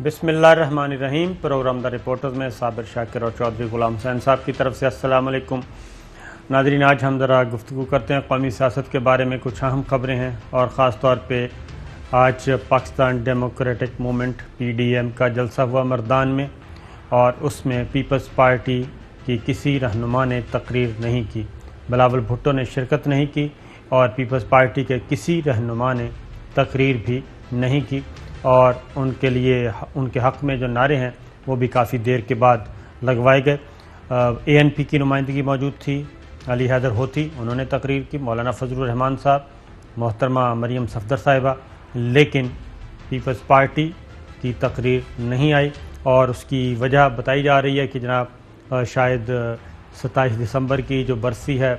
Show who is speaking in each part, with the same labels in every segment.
Speaker 1: بسم اللہ الرحمن الرحیم۔ پروگرام دا رپورٹرز میں صابر شاکر اور چودھری غلام حسین صاحب کی طرف سے السلام علیکم ناظرین۔ آج ہم ذرا گفتگو کرتے ہیں قومی سیاست کے بارے میں، کچھ اہم خبریں ہیں اور خاص طور پہ آج پاکستان ڈیموکریٹک موومنٹ PDM کا جلسہ ہوا مردان میں، اور اس میں پیپلز پارٹی کی کسی رہنما نے تقریر نہیں کی، بلاول بھٹو نے شرکت نہیں کی اور پیپلز پارٹی کے کسی رہنما نے تقریر بھی نہیں کی، اور ان کے لیے ان کے حق میں جو نعرے ہیں وہ بھی کافی دیر کے بعد لگوائے گئے۔ ANP کی نمائندگی موجود تھی، علی حیدر ہوتی، انہوں نے تقریر کی، مولانا فضل الرحمان صاحب، محترمہ مریم صفدر صاحبہ، لیکن پیپلز پارٹی کی تقریر نہیں آئی، اور اس کی وجہ بتائی جا رہی ہے کہ جناب شاید 27 دسمبر کی جو برسی ہے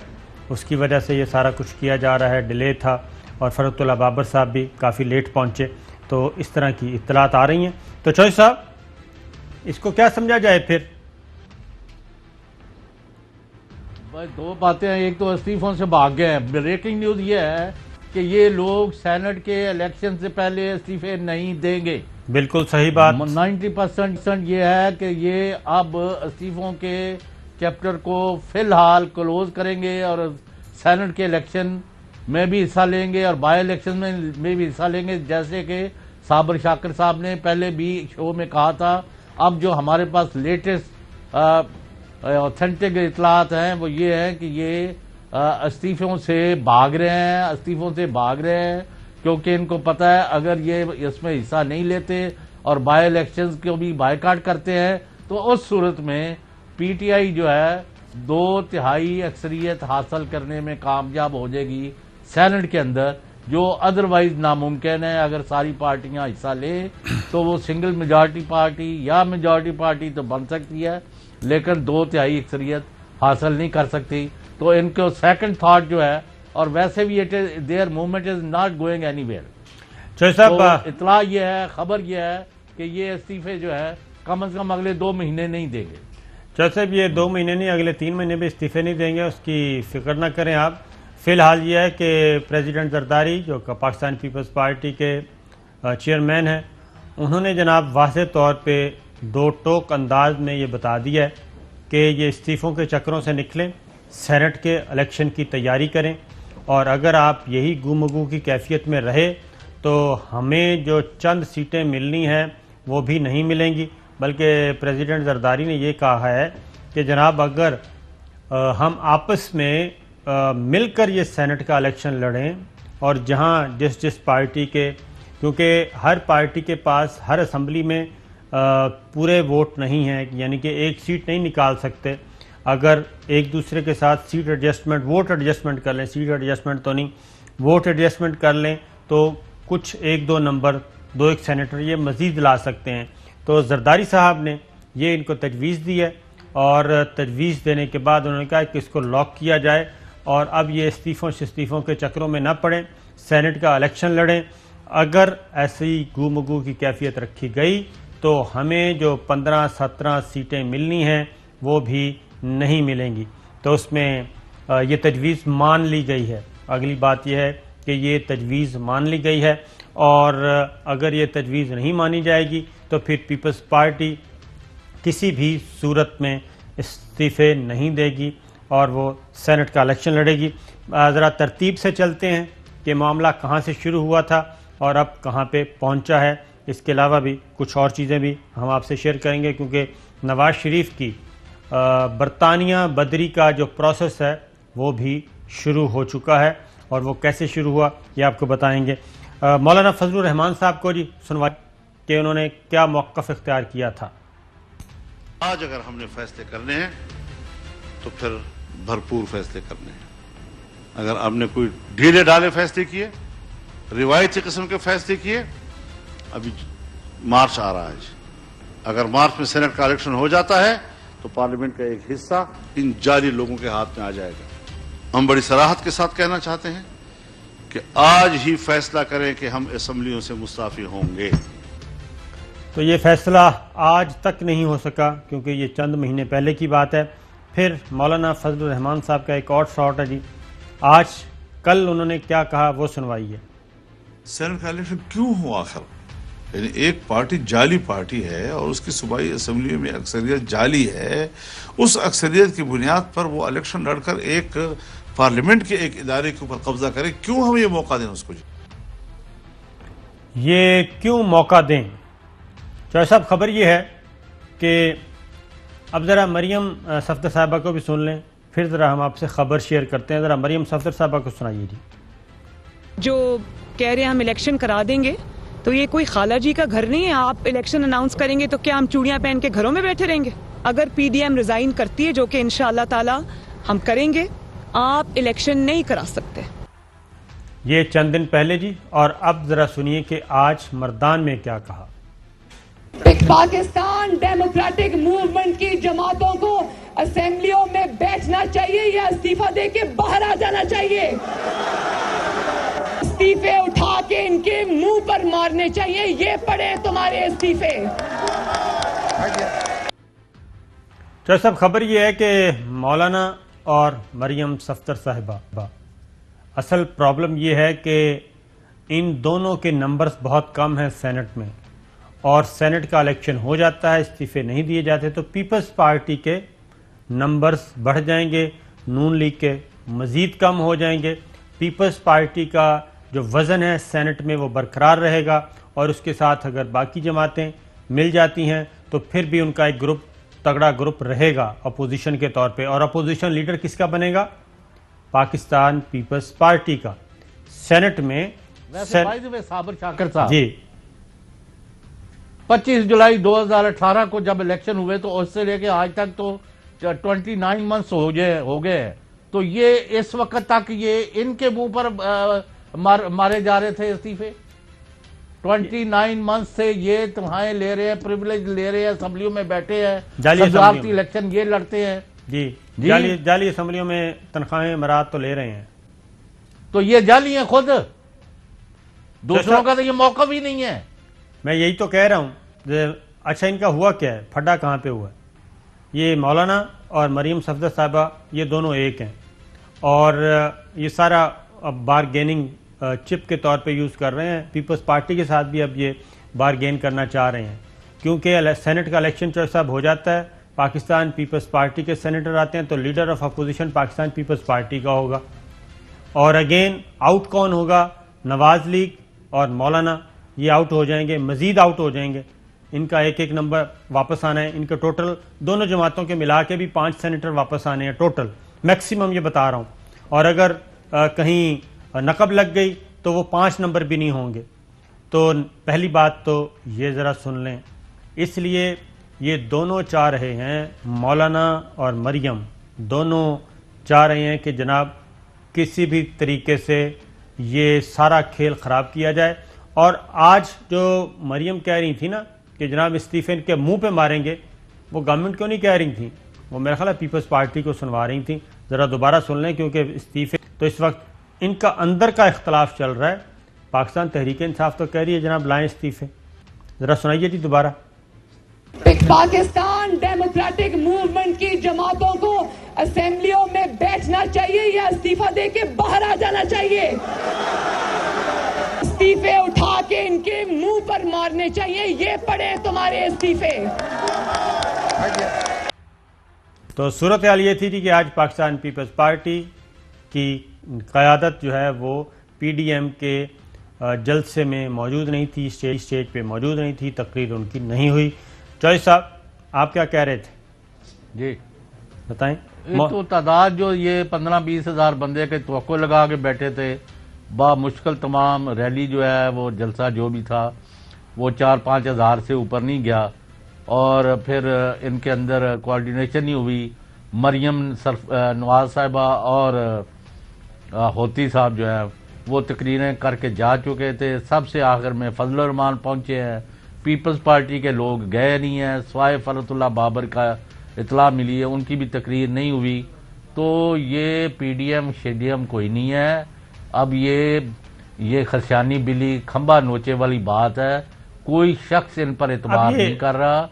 Speaker 1: اس کی وجہ سے یہ سارا کچھ کیا جا رہا ہے، ڈیلے تھا، اور فرحت اللہ بابر صاحب بھی کافی لیٹ پہنچے، تو اس طرح کی اطلاعات آ رہی ہیں۔ تو چوہدری صاحب، اس کو کیا سمجھا جائے پھر؟
Speaker 2: بھائی دو باتیں ہیں، ایک تو استعفوں سے بھاگ گئے ہیں۔ بریکنگ نیوز یہ ہے کہ یہ لوگ سینٹ کے الیکشن سے پہلے استعفے نہیں دیں گے۔
Speaker 1: بالکل صحیح بات۔
Speaker 2: 90% یہ ہے کہ یہ اب استعفوں کے چیپٹر کو فی الحال کلوز کریں گے، اور سینٹ کے الیکشن میں بھی حصہ لیں گے اور بائی الیکشن میں بھی حصہ لیں گے، جیسے کہ صابر شاکر صاحب نے پہلے بھی شو میں کہا تھا۔ اب جو ہمارے پاس لیٹسٹ اوتھینٹک اطلاعات ہیں وہ یہ ہیں کہ یہ استعفوں سے بھاگ رہے ہیں کیونکہ ان کو پتہ ہے اگر یہ اس میں حصہ نہیں لیتے اور بائی الیکشنز کو بھی بائیکاٹ کرتے ہیں تو اس صورت میں PTI جو ہے 2/3 اکثریت حاصل کرنے میں کامیاب ہو جائے گی سینٹ کے اندر، جو ادروائز ناممکن ہے۔ اگر ساری پارٹیاں حصہ لیں تو وہ سنگل میجارٹی پارٹی یا میجارٹی پارٹی تو بن سکتی ہے، لیکن 2/3 اکثریت حاصل نہیں کر سکتی۔ تو ان کو سیکنڈ تھاٹ جو ہے، اور ویسے بھی there movement is not going anywhere.
Speaker 1: Chaudhry صاحب،
Speaker 2: اطلاع یہ ہے، خبر یہ ہے کہ یہ استعفے جو ہے کم از کم اگلے 2 مہینے نہیں دیں گے۔
Speaker 1: چوہدری صاحب، یہ 2 مہینے نہیں، اگلے 3 مہینے بھی استعفے نہیں دیں گے، اس کی فکر نہ کریں آپ۔ فی الحال یہ ہے کہ پریزیڈنٹ زرداری جو پاکستان پیپلز پارٹی کے چیئرمین ہیں، انہوں نے جناب واضح طور پہ 2 ٹوک انداز میں یہ بتا دیا ہے کہ یہ استعفوں کے چکروں سے نکلیں، سینٹ کے الیکشن کی تیاری کریں، اور اگر آپ یہی گو کی کیفیت میں رہے تو ہمیں جو چند سیٹیں ملنی ہیں وہ بھی نہیں ملیں گی۔ بلکہ پریزیڈنٹ زرداری نے یہ کہا ہے کہ جناب اگر ہم آپس میں مل کر یہ سینٹ کا الیکشن لڑیں، اور جہاں جس پارٹی کے، کیونکہ ہر پارٹی کے پاس ہر اسمبلی میں پورے ووٹ نہیں ہیں، یعنی کہ ایک سیٹ نہیں نکال سکتے، اگر ایک دوسرے کے ساتھ سیٹ ایڈجسٹمنٹ، ووٹ ایڈجسٹمنٹ کر لیں، سیٹ ایڈجسٹمنٹ تو نہیں، ووٹ ایڈجسٹمنٹ کر لیں تو کچھ 1-2 نمبر، 2-1 سینیٹر یہ مزید لا سکتے ہیں۔ تو زرداری صاحب نے یہ ان کو تجویز دی ہے، اور تجویز دینے کے بعد انہوں نے کہا کہ اس کو لاک کیا جائے، اور اب یہ استعفوں کے چکروں میں نہ پڑیں، سینٹ کا الیکشن لڑیں۔ اگر ایسی گو کی کیفیت رکھی گئی تو ہمیں جو 15-17 سیٹیں ملنی ہیں وہ بھی نہیں ملیں گی۔ تو اس میں یہ تجویز مان لی گئی ہے۔ اگلی بات یہ ہے کہ یہ تجویز مان لی گئی ہے، اور اگر یہ تجویز نہیں مانی جائے گی تو پھر پیپلز پارٹی کسی بھی صورت میں استعفے نہیں دے گی اور وہ سینٹ کا الیکشن لڑے گی۔ ذرا ترتیب سے چلتے ہیں کہ معاملہ کہاں سے شروع ہوا تھا اور اب کہاں پہ پہنچا ہے۔ اس کے علاوہ بھی کچھ اور چیزیں بھی ہم آپ سے شیئر کریں گے، کیونکہ نواز شریف کی برطانیہ بدری کا جو پروسیس ہے وہ بھی شروع ہو چکا ہے، اور وہ کیسے شروع ہوا یہ آپ کو بتائیں گے۔ مولانا فضل الرحمان صاحب کو جی سنوائیں کہ انہوں نے کیا موقف اختیار کیا تھا۔
Speaker 3: آج اگر ہم نے فیصلے کرنے ہیں تو پھر بھرپور فیصلے کرنے ہیں۔ اگر آپ نے کوئی ڈھیلے ڈالے فیصلے کیے، روایتی قسم کے فیصلے کیے، ابھی مارچ آ رہا ہے، اگر مارچ میں سینٹ کا الیکشن ہو جاتا ہے تو پارلیمنٹ کا ایک حصہ ان جعلی لوگوں کے ہاتھ میں آ جائے گا۔ ہم بڑی صراحت کے ساتھ کہنا چاہتے ہیں کہ آج ہی فیصلہ کریں کہ ہم اسمبلیوں سے مستعفی ہوں گے۔
Speaker 1: تو یہ فیصلہ آج تک نہیں ہو سکا کیونکہ یہ چند مہینے پہلے کی بات ہے۔ پھر مولانا فضل الرحمان صاحب کا ایک اور شاٹ ہے جی، آج کل انہوں نے کیا کہا وہ سنوائیے۔
Speaker 4: سینٹ کا الیکشن کیوں ہوا آخر؟
Speaker 3: یعنی ایک پارٹی جعلی پارٹی ہے اور اس کی صوبائی اسمبلی میں اکثریت جعلی ہے، اس اکثریت کی بنیاد پر وہ الیکشن لڑ کر ایک پارلیمنٹ کے ایک ادارے کے اوپر قبضہ کرے. کیوں ہم یہ موقع دیں اس کو؟
Speaker 1: یہ کیوں موقع دیں؟ چوہے صاحب، خبر یہ ہے کہ اب ذرا مریم صفدر صاحبہ کو بھی سن لیں، پھر ذرا ہم آپ سے خبر شیئر کرتے ہیں. ذرا مریم صفدر صاحبہ کو سنائیے جی.
Speaker 4: جو کہہ رہے ہیں ہم الیکشن کرا دیں گے، تو یہ کوئی خالہ جی کا گھر نہیں ہے. آپ الیکشن اناؤنس کریں گے تو کیا ہم چوڑیاں پہن کے گھروں میں بیٹھے رہیں گے؟ اگر پی ڈی ایم ریزائن کرتی ہے، جو کہ انشاءاللہ تعالی ہم کریں گے، آپ الیکشن نہیں کرا سکتے.
Speaker 1: یہ چند دن پہلے جی. اور اب ذرا سنیے کہ آج مردان میں کیا کہا.
Speaker 5: پاکستان ڈیموکریٹک موومنٹ کی جماعتوں کو اسمبلیوں میں بیٹھنا چاہیے یا استعفیٰ دے کے باہر آ جانا چاہیے. استعفے اٹھا کے ان کے منہ پر مارنے چاہیے. یہ پڑے تمہارے استعفے.
Speaker 1: چوہے صاحب، خبر یہ ہے کہ مولانا اور مریم صفدر صاحبہ، اصل پرابلم یہ ہے کہ ان دونوں کے نمبرز بہت کم ہیں سینٹ میں، اور سینٹ کا الیکشن ہو جاتا ہے، استعفے نہیں دیے جاتے، تو پیپلز پارٹی کے نمبرز بڑھ جائیں گے، نون لیگ کے مزید کم ہو جائیں گے. پیپلز پارٹی کا جو وزن ہے سینٹ میں وہ برقرار رہے گا، اور اس کے ساتھ اگر باقی جماعتیں مل جاتی ہیں تو پھر بھی ان کا ایک گروپ، تگڑا گروپ رہے گا اپوزیشن کے طور پہ. اور اپوزیشن لیڈر کس کا بنے گا؟ پاکستان پیپلز پارٹی کا. سینٹ میں
Speaker 2: صابر شاکر صاحب
Speaker 1: جی
Speaker 2: 25 جولائی 2018 کو جب الیکشن ہوئے تو اس سے لے کے آج تک تو 29 منتھس ہو گئے ہیں. تو یہ اس وقت تک یہ ان کے منہ پر مارے جا رہے تھے استعفے. 29 منتھ سے یہ تنخواہیں لے رہے ہیں، پریویلیج لے رہے ہیں، اسمبلیوں میں بیٹھے ہیں، صدارتی الیکشن یہ لڑتے ہیں.
Speaker 1: جی جعلی اسمبلیوں میں تنخواہیں مراد تو لے رہے ہیں.
Speaker 2: تو یہ جعلی ہیں خود. دوسروں کا تو یہ موقع بھی نہیں ہے.
Speaker 1: میں یہی تو کہہ رہا ہوں. اچھا، ان کا ہوا کیا ہے؟ پھڈا کہاں پہ ہوا ہے؟ یہ مولانا اور مریم صفدر صاحبہ یہ دونوں ایک ہیں، اور یہ سارا بارگیننگ چپ کے طور پہ یوز کر رہے ہیں. پیپلز پارٹی کے ساتھ بھی اب یہ بارگین کرنا چاہ رہے ہیں، کیونکہ سینٹ کا الیکشن چوہے صاحب ہو جاتا ہے، پاکستان پیپلز پارٹی کے سینیٹر آتے ہیں، تو leader of opposition Pakistan Peoples Party کا ہوگا. اور اگین آؤٹ کون ہوگا؟ نواز لیگ اور مولانا یہ آؤٹ ہو جائیں گے، مزید آؤٹ ہو جائیں گے. ان کا ایک ایک نمبر واپس آنا ہے. ان کے ٹوٹل دونوں جماعتوں کے ملا کے بھی 5 سینیٹر واپس آنے ہیں ٹوٹل، میکسیمم یہ بتا رہا ہوں. اور اگر کہیں نقب لگ گئی تو وہ 5 نمبر بھی نہیں ہوں گے. تو پہلی بات تو یہ ذرا سن لیں. اس لیے یہ دونوں چاہ رہے ہیں، مولانا اور مریم دونوں چاہ رہے ہیں کہ جناب کسی بھی طریقے سے یہ سارا کھیل خراب کیا جائے. اور آج جو مریم کہہ رہی تھی نا کہ جناب استعفے کے منہ پہ ماریں گے، وہ گورنمنٹ کیوں نہیں کہہ رہی تھیں؟ وہ میرا خیال ہے پیپلز پارٹی کو سنوا رہی تھیں. ذرا دوبارہ سن لیں، کیونکہ استعفے تو اس وقت ان کا اندر کا اختلاف چل رہا ہے. پاکستان تحریک انصاف تو کہہ رہی ہے جناب لائیں استعفے. ذرا سنائیے جی دوبارہ.
Speaker 5: پاکستان ڈیموکریٹک موومنٹ کی جماعتوں کو اسمبلیوں میں بیٹھنا چاہیے یا استعفیٰ دے کے باہر آ جانا چاہیے. استعفے اٹھا کے ان کے منہ پر مارنے چاہیے. یہ پڑے تمہارے استعفے.
Speaker 1: تو صورتحال یہ تھی کہ آج پاکستان پیپلز پارٹی کی قیادت جو ہے وہ پی ڈی ایم کے جلسے میں موجود نہیں تھی، اسٹیج پہ موجود نہیں تھی، تقریر ان کی نہیں ہوئی. چوہے صاحب، آپ کیا کہہ رہے تھے؟
Speaker 2: جی
Speaker 1: بتائیں.
Speaker 2: تو تعداد جو یہ 15-20 ہزار بندے کے توقع لگا کے بیٹھے تھے، با مشکل تمام ریلی جو ہے وہ جلسہ جو بھی تھا وہ 4-5 ہزار سے اوپر نہیں گیا. اور پھر ان کے اندر کوارڈینیشن نہیں ہوئی. مریم نواز صاحبہ اور ہوتی صاحب جو ہے وہ تقریریں کر کے جا چکے تھے. سب سے آخر میں فضل الرحمان پہنچے ہیں. پیپلز پارٹی کے لوگ گئے نہیں ہیں، سوائے فرت اللہ بابر کا اطلاع ملی ہے، ان کی بھی تقریر نہیں ہوئی. تو یہ پی ڈی ایم شیڈیم کوئی نہیں ہے. اب یہ خرشانی بلی کھمبا نوچے والی بات ہے. کوئی شخص ان پر اعتبار نہیں کر رہا.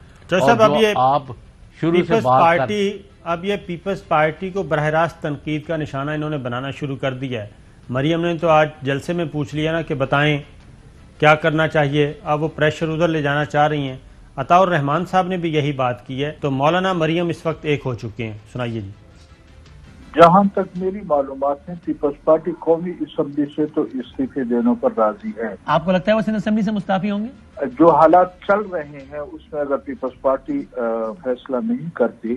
Speaker 2: آپ شروع سے بات
Speaker 1: اب یہ پیپلز پارٹی کو براہ راست تنقید کا نشانہ انہوں نے بنانا شروع کر دیا ہے. مریم نے تو آج جلسے میں پوچھ لیا نا کہ بتائیں کیا کرنا چاہیے. اب وہ پریشر ادھر لے جانا چاہ رہی ہیں. عطاء الرحمان صاحب نے بھی یہی بات کی ہے. تو مولانا مریم اس وقت ایک ہو چکے ہیں. سنائیے جی.
Speaker 6: جہاں تک میری معلومات ہیں پیپلز پارٹی قومی اسمبلی سے تو استعفے دینے پر راضی ہے.
Speaker 7: آپ کو لگتا ہے وہ سندھ اسمبلی سے مستعفی ہوں گے؟
Speaker 6: جو حالات چل رہے ہیں اس میں اگر پیپلز پارٹی فیصلہ نہیں کرتی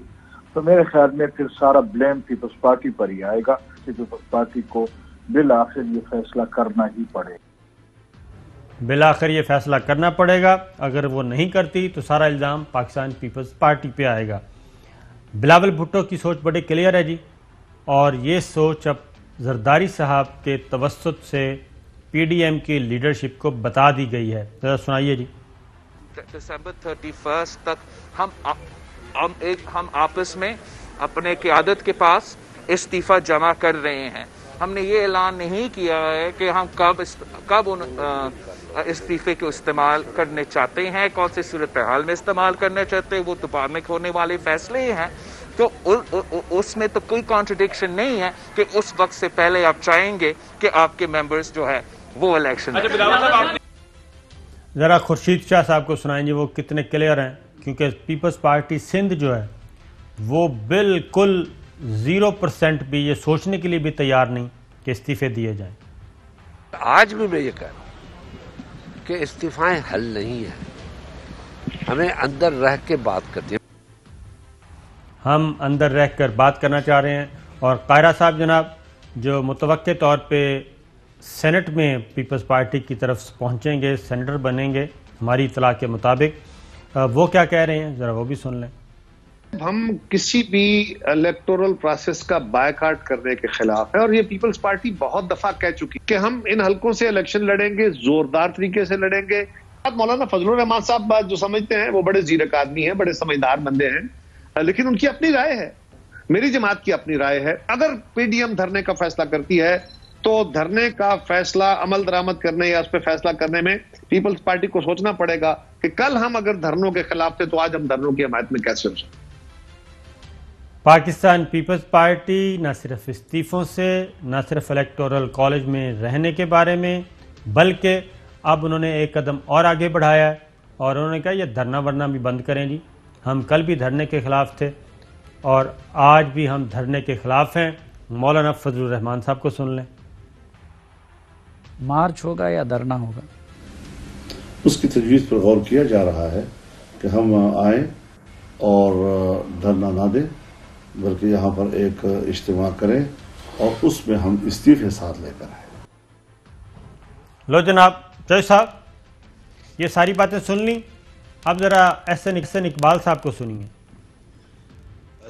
Speaker 6: تو میرے خیال میں پھر سارا بلیم پیپلز پارٹی پر ہی آئے گا. پیپلز پارٹی کو بالآخر یہ فیصلہ کرنا ہی پڑے گا.
Speaker 1: بالآخر یہ فیصلہ کرنا پڑے گا. اگر وہ نہیں کرتی تو سارا الزام پاکستان پیپلز پارٹی پہ آئے گا. بلاول بھٹو کی سوچ بڑے کلیئر ہے جی، اور یہ سوچ اب زرداری صاحب کے توسط سے پی ڈی ایم کی لیڈرشپ کو بتا دی گئی ہے. ذرا سنائیے جی.
Speaker 8: دسمبر 31 تک ہم آپس میں اپنے قیادت کے پاس استعفیٰ جمع کر رہے ہیں. ہم نے یہ اعلان نہیں کیا ہے کہ ہم کب استعفے کو استعمال کرنے چاہتے ہیں، کون سی صورتحال میں استعمال کرنا چاہتے ہیں. وہ تو بعد میں ہونے والے فیصلے ہیں. تو اس میں تو کوئی کانٹرڈکشن نہیں ہے کہ اس وقت سے پہلے آپ چاہیں گے کہ آپ کے ممبرز جو ہے وہ الیکشن.
Speaker 1: ذرا خورشید شاہ صاحب کو سنائیں جی وہ کتنے کلیئر ہیں، کیونکہ پیپلز پارٹی سندھ جو ہے وہ بالکل 0% بھی یہ سوچنے کے لیے بھی تیار نہیں کہ استعفے دیے جائیں.
Speaker 9: آج بھی میں یہ کہہ رہا ہوں کہ استعفائیں حل نہیں ہیں. ہمیں اندر رہ کے بات کرتے ہیں.
Speaker 1: ہم اندر رہ کر بات کرنا چاہ رہے ہیں. اور قاہرہ صاحب جناب جو متوقع طور پہ سینٹ میں پیپلز پارٹی کی طرف پہنچیں گے، سینیٹر بنیں گے ہماری اطلاع کے مطابق، وہ کیا کہہ رہے ہیں ذرا وہ بھی سن لیں.
Speaker 10: ہم کسی بھی الیکٹورل پروسیس کا بائیکاٹ کرنے کے خلاف ہے، اور یہ پیپلز پارٹی بہت دفعہ کہہ چکی کہ ہم ان حلقوں سے الیکشن لڑیں گے، زوردار طریقے سے لڑیں گے. مولانا فضل الرحمان صاحب جو سمجھتے ہیں وہ بڑے زیرک آدمی ہیں، بڑے سمجھدار بندے ہیں، لیکن ان کی اپنی رائے ہے، میری جماعت کی اپنی رائے ہے. اگر پی ڈی ایم دھرنے کا فیصلہ کرتی ہے تو دھرنے کا فیصلہ عمل درآمد کرنے یا اس پہ فیصلہ کرنے میں پیپلز پارٹی کو سوچنا پڑے گا کہ کل ہم اگر دھرنوں کے خلاف تھے تو آج ہم دھرنوں کی حمایت میں کیسے ہو سکتے.
Speaker 1: پاکستان پیپلز پارٹی نہ صرف استعفوں سے، نہ صرف الیکٹورل کالج میں رہنے کے بارے میں، بلکہ اب انہوں نے ایک قدم اور آگے بڑھایا ہے اور انہوں نے کہا یہ دھرنا ورنا بھی بند کریں جی. ہم کل بھی دھرنے کے خلاف تھے اور آج بھی ہم دھرنے کے خلاف ہیں. مولانا فضل الرحمان صاحب کو سن لیں.
Speaker 11: مارچ ہوگا یا دھرنا ہوگا؟
Speaker 3: اس کی تجویز پر غور کیا جا رہا ہے کہ ہم آئیں اور دھرنا نہ دیں، بلکہ یہاں پر ایک اجتماع کریں اور اس میں ہم استعفے ساتھ لے کر آئیں.
Speaker 1: لو جناب جج صاحب یہ ساری باتیں سن لیں. اب ذرا احسن اقبال صاحب کو سنیے.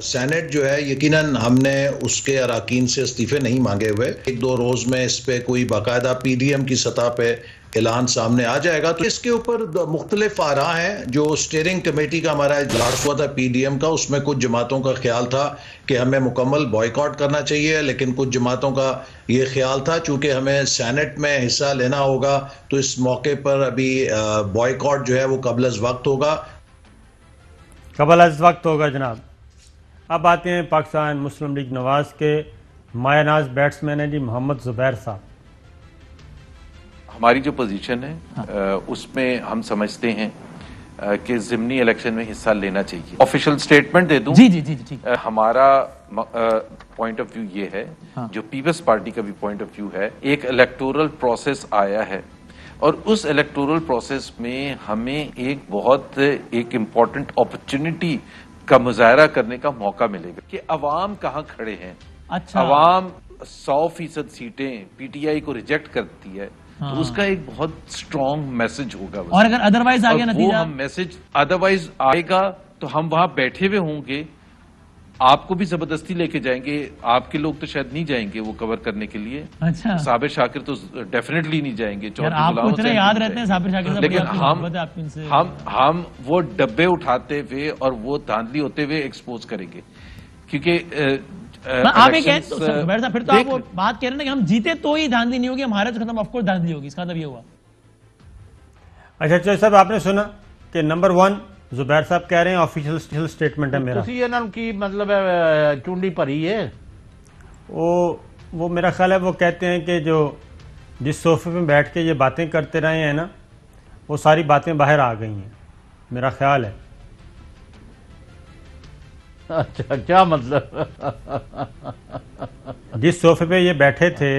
Speaker 12: سینٹ جو ہے یقیناً ہم نے اس کے اراکین سے استعفے نہیں مانگے ہوئے. 1-2 روز میں اس پہ کوئی باقاعدہ پی ڈی ایم کی سطح پہ اعلان سامنے آ جائے گا. تو اس کے اوپر مختلف آراء ہیں. جو اسٹیئرنگ کمیٹی کا ہمارا اجلاس ہوا تھا پی ڈی ایم کا، اس میں کچھ جماعتوں کا خیال تھا کہ ہمیں مکمل بائیکاٹ کرنا چاہیے، لیکن کچھ جماعتوں کا یہ خیال تھا چونکہ ہمیں سینٹ میں حصہ لینا ہوگا تو اس موقع پر ابھی بائیکاٹ جو ہے وہ قبل از وقت ہوگا.
Speaker 1: قبل از وقت ہوگا جناب. اب آتے ہیں پاکستان مسلم لیگ نواز کے مایہ ناز بیٹسمین ہیں جی محمد زبیر صاحب.
Speaker 13: ہماری جو پوزیشن ہے اس میں ہم سمجھتے ہیں کہ ضمنی الیکشن میں حصہ لینا چاہیے. آفیشیل سٹیٹمنٹ دے دوں.
Speaker 7: جی
Speaker 13: ہمارا پوائنٹ آف ویو یہ ہے، جو پیپلز پارٹی کا بھی پوائنٹ آف ویو ہے، ایک الیکٹورل پروسیس آیا ہے اور اس الیکٹورل پروسیس میں ہمیں ایک امپورٹنٹ اپرچونٹی کا مظاہرہ کرنے کا موقع ملے گا کہ عوام کہاں کھڑے ہیں.
Speaker 7: اچھا.
Speaker 13: عوام 100% سیٹیں پی ٹی آئی کو ریجیکٹ کرتی ہے تو اس کا ایک بہت سٹرونگ میسج ہوگا.
Speaker 7: اور اگر ادروائز آگے نتیجہ
Speaker 13: وہ میسج ادروائز آئے گا تو ہم وہاں بیٹھے ہوئے ہوں گے، آپ کو بھی زبردستی لے کے جائیں گے. آپ کے لوگ تو شاید نہیں جائیں گے وہ کور کرنے کے لیے.
Speaker 7: اچھا.
Speaker 13: صابر شاکر تو ڈیفینیٹلی نہیں جائیں گے.
Speaker 7: آپ کو اتنے یاد رہتے ہیں صابر شاکر صاحب،
Speaker 13: لیکن ہم وہ ڈبے اٹھاتے ہوئے اور وہ دھاندلی ہوتے ہوئے ایکسپوز کریں گے. کیونکہ
Speaker 7: آپ یہ کہیں پھر تو آپ وہ بات کہہ رہے ہیں کہ ہم جیتے تو ہی دھاندلی نہیں ہوگی، ہمارے تو ختم آف کورس دھاندلی ہوگی. اس کا مطلب یہ ہوا.
Speaker 1: اچھا صاحب آپ نے سنا کہ نمبر 1 زبیر صاحب کہہ رہے ہیں آفیشیل سٹیٹمنٹ ہے میرا.
Speaker 2: ان کی مطلب چونڈی پری ہے
Speaker 1: وہ میرا خیال ہے وہ کہتے ہیں کہ جو جس صوفے میں بیٹھ کے یہ باتیں کرتے رہے ہیں نا وہ ساری باتیں باہر آ گئی ہیں، میرا خیال ہے۔
Speaker 2: اچھا کیا مطلب؟
Speaker 1: جس صوفے پہ یہ بیٹھے تھے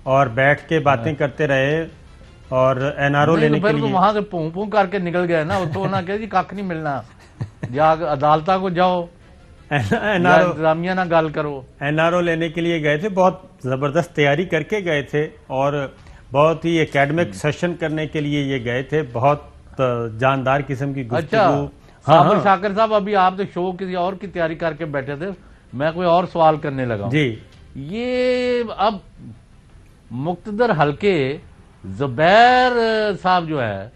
Speaker 1: اور بیٹھ کے باتیں کرتے رہے اور این آر او لینے کے لیے،
Speaker 2: وہاں سے پوں پوں کر کے نکل گئے نا، تو نہ کہ جی کھ نہیں ملنا، جا عدالتہ کو جاؤ، انتظامیہ نہ گل کرو۔
Speaker 1: این آر او لینے کے لیے گئے تھے، بہت زبردست تیاری کر کے گئے تھے اور بہت ہی اکیڈمک سیشن کرنے کے لیے یہ گئے تھے، بہت جاندار قسم کی گفتگو۔
Speaker 2: صابر شاکر صاحب، ابھی آپ تو شو کسی اور کی تیاری کر کے بیٹھے تھے، میں کوئی اور سوال کرنے لگا ہوں۔
Speaker 1: جی،
Speaker 2: یہ اب مقتدر حلقے زبیر صاحب جو ہے،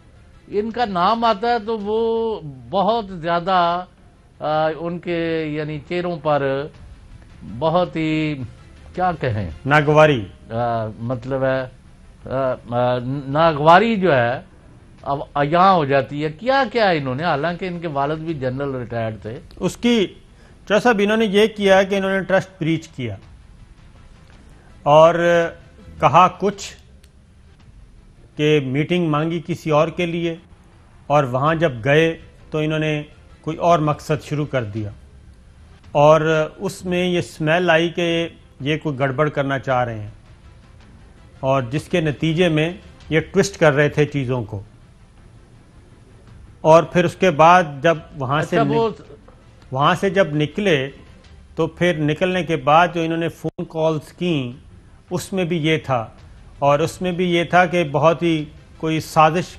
Speaker 2: ان کا نام آتا ہے تو وہ بہت زیادہ ان کے یعنی چہروں پر بہت ہی کیا کہیں
Speaker 1: ناگواری،
Speaker 2: مطلب ہے ناگواری جو ہے اب عیاں ہو جاتی ہے۔ کیا کیا انہوں نے، حالانکہ ان کے والد بھی جنرل ریٹائرڈ تھے،
Speaker 1: اس کی چودھری صاحب انہوں نے یہ کیا کہ انہوں نے ٹرسٹ بریچ کیا اور کہا کچھ کہ میٹنگ مانگی کسی اور کے لیے، اور وہاں جب گئے تو انہوں نے کوئی اور مقصد شروع کر دیا، اور اس میں یہ سمیل آئی کہ یہ کوئی گڑبڑ کرنا چاہ رہے ہیں، اور جس کے نتیجے میں یہ ٹوسٹ کر رہے تھے چیزوں کو۔ اور پھر اس کے بعد جب وہاں سے جب نکلے تو پھر نکلنے کے بعد جو انہوں نے فون کالز کیں اس میں بھی یہ تھا، اور اس میں بھی یہ تھا کہ بہت ہی کوئی سازش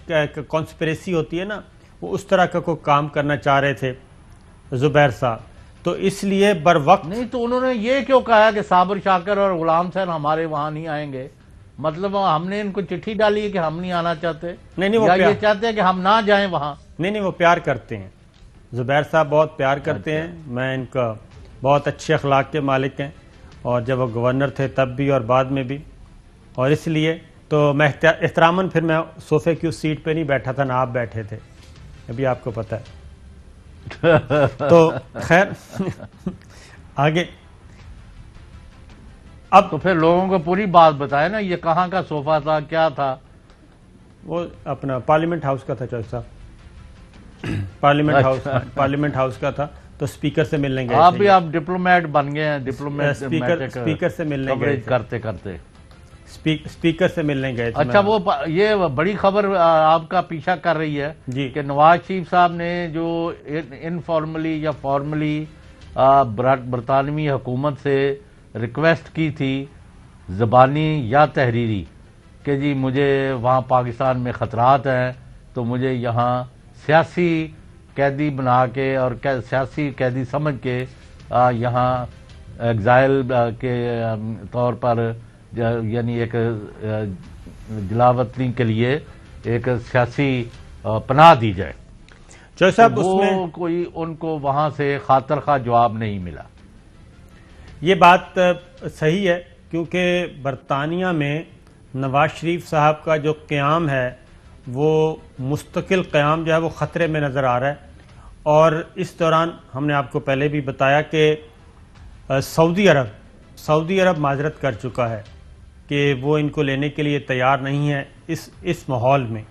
Speaker 1: کانسپریسی ہوتی ہے نا، وہ اس طرح کا کوئی کام کرنا چاہ رہے تھے زبیر صاحب، تو اس لیے بر وقت
Speaker 2: نہیں تو انہوں نے یہ کیوں کہا کہ صابر شاکر اور غلام حسین ہمارے وہاں نہیں آئیں گے؟ مطلب ہم نے ان کو چٹھی ڈالی ہے کہ ہم نہیں آنا چاہتے، یا یہ چاہتے ہیں کہ ہم نہ جائیں وہاں؟
Speaker 1: نہیں، وہ پیار کرتے ہیں، زبیر صاحب بہت پیار کرتے ہیں، میں ان کا بہت اچھے اخلاق کے مالک ہیں، اور جب وہ گورنر تھے تب بھی اور بعد میں بھی، اور اس لیے تو میں احتراماً پھر میں صوفے کی اس سیٹ پہ نہیں بیٹھا تھا، نہ آپ بیٹھے تھے، ابھی آپ کو پتہ ہے۔ تو خیر آگے
Speaker 2: اب تو پھر لوگوں کو پوری بات بتائے نا، یہ کہاں کا صوفہ تھا، کیا تھا؟
Speaker 1: وہ اپنا پارلیمنٹ ہاؤس کا تھا چودھری صاحب، پارلیمنٹ ہاؤس کا تھا، تو سپیکر سے ملنے گئے
Speaker 2: آپ بھی آپ ڈپلومیٹ بن گئے ہیں، ڈپلومیٹ
Speaker 1: سپیکر سے ملنے گئے
Speaker 2: کرتے کرتے
Speaker 1: سپیکر سے ملنے گئے تھے۔
Speaker 2: اچھا، وہ یہ بڑی خبر آپ کا پیچھا کر رہی ہے کہ نواز شریف صاحب نے جو انفارملی یا فارملی برطانوی حکومت سے ریکویسٹ کی تھی، زبانی یا تحریری، کہ جی مجھے وہاں پاکستان میں خطرات ہیں تو مجھے یہاں سیاسی قیدی بنا کے اور سیاسی قیدی سمجھ کے یہاں ایگزائل کے طور پر، یعنی ایک جلاوطنی کے لیے ایک سیاسی پناہ دی جائے، وہ کوئی ان کو وہاں سے خاطر خواہ جواب نہیں ملا۔
Speaker 1: یہ بات صحیح ہے، کیونکہ برطانیہ میں نواز شریف صاحب کا جو قیام ہے وہ مستقل قیام جو ہے وہ خطرے میں نظر آ رہا ہے، اور اس دوران ہم نے آپ کو پہلے بھی بتایا کہ سعودی عرب معذرت کر چکا ہے کہ وہ ان کو لینے کے لیے تیار نہیں ہے اس ماحول میں،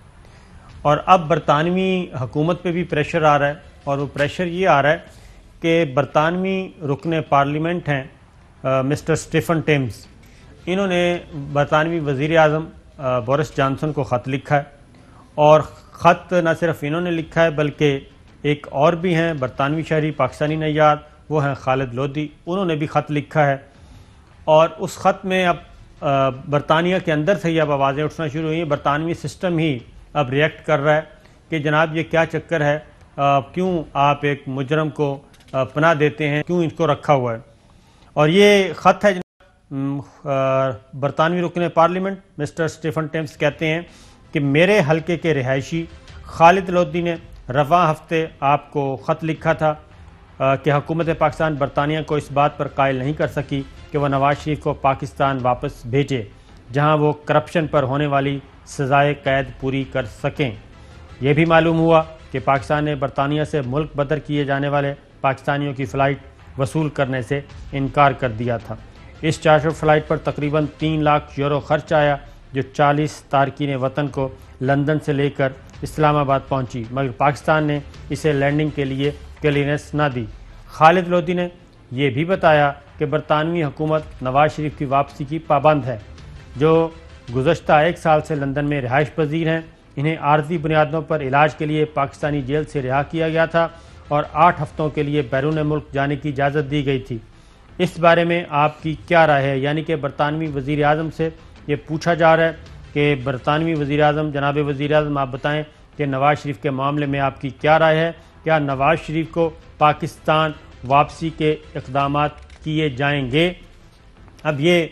Speaker 1: اور اب برطانوی حکومت پہ بھی پریشر آ رہا ہے، اور وہ پریشر یہ آ رہا ہے کہ برطانوی رکن پارلیمنٹ ہیں مسٹر اسٹیفن ٹیمز، انہوں نے برطانوی وزیر اعظم بورس جانسن کو خط لکھا ہے، اور خط نہ صرف انہوں نے لکھا ہے بلکہ ایک اور بھی ہیں برطانوی شہری پاکستانی نیاد، وہ ہیں خالد لودھی، انہوں نے بھی خط لکھا ہے، اور اس خط میں اب برطانیہ کے اندر سے ہی اب آوازیں اٹھنا شروع ہوئی ہیں، برطانوی سسٹم ہی اب ریئیکٹ کر رہا ہے کہ جناب یہ کیا چکر ہے، کیوں آپ ایک مجرم کو پناہ دیتے ہیں، کیوں ان کو رکھا ہوا ہے۔ اور یہ خط ہے برطانوی رکن پارلیمنٹ مسٹر اسٹیفن ٹیمز کہتے ہیں کہ میرے حلقے کے رہائشی خالد لودھی نے رواں ہفتے آپ کو خط لکھا تھا کہ حکومت پاکستان برطانیہ کو اس بات پر قائل نہیں کر سکی کہ وہ نواز شریف کو پاکستان واپس بھیجے جہاں وہ کرپشن پر ہونے والی سزائے قید پوری کر سکیں۔ یہ بھی معلوم ہوا کہ پاکستان نے برطانیہ سے ملک بدر کیے جانے والے پاکستانیوں کی فلائٹ وصول کرنے سے انکار کر دیا تھا۔ اس چارٹر فلائٹ پر تقریباً 3 لاکھ یورو خرچ آیا، جو 40 تارکین وطن کو لندن سے لے کر اسلام آباد پہنچی، مگر پاکستان نے اسے لینڈنگ کے لیے کلیئرنس نہ دی۔ خالد لودھی نے یہ بھی بتایا کہ برطانوی حکومت نواز شریف کی واپسی کی پابند ہے، جو گزشتہ 1 سال سے لندن میں رہائش پذیر ہیں۔ انہیں عارضی بنیادوں پر علاج کے لیے پاکستانی جیل سے رہا کیا گیا تھا اور 8 ہفتوں کے لیے بیرون ملک جانے کی اجازت دی گئی تھی۔ اس بارے میں آپ کی کیا رائے ہے؟ یعنی کہ برطانوی وزیر اعظم سے یہ پوچھا جا رہا ہے کہ برطانوی وزیر اعظم، جناب وزیر اعظم، آپ بتائیں کہ نواز شریف کے معاملے میں آپ کی کیا رائے ہے؟ کیا نواز شریف کو پاکستان واپسی کے اقدامات کیے جائیں گے؟ اب یہ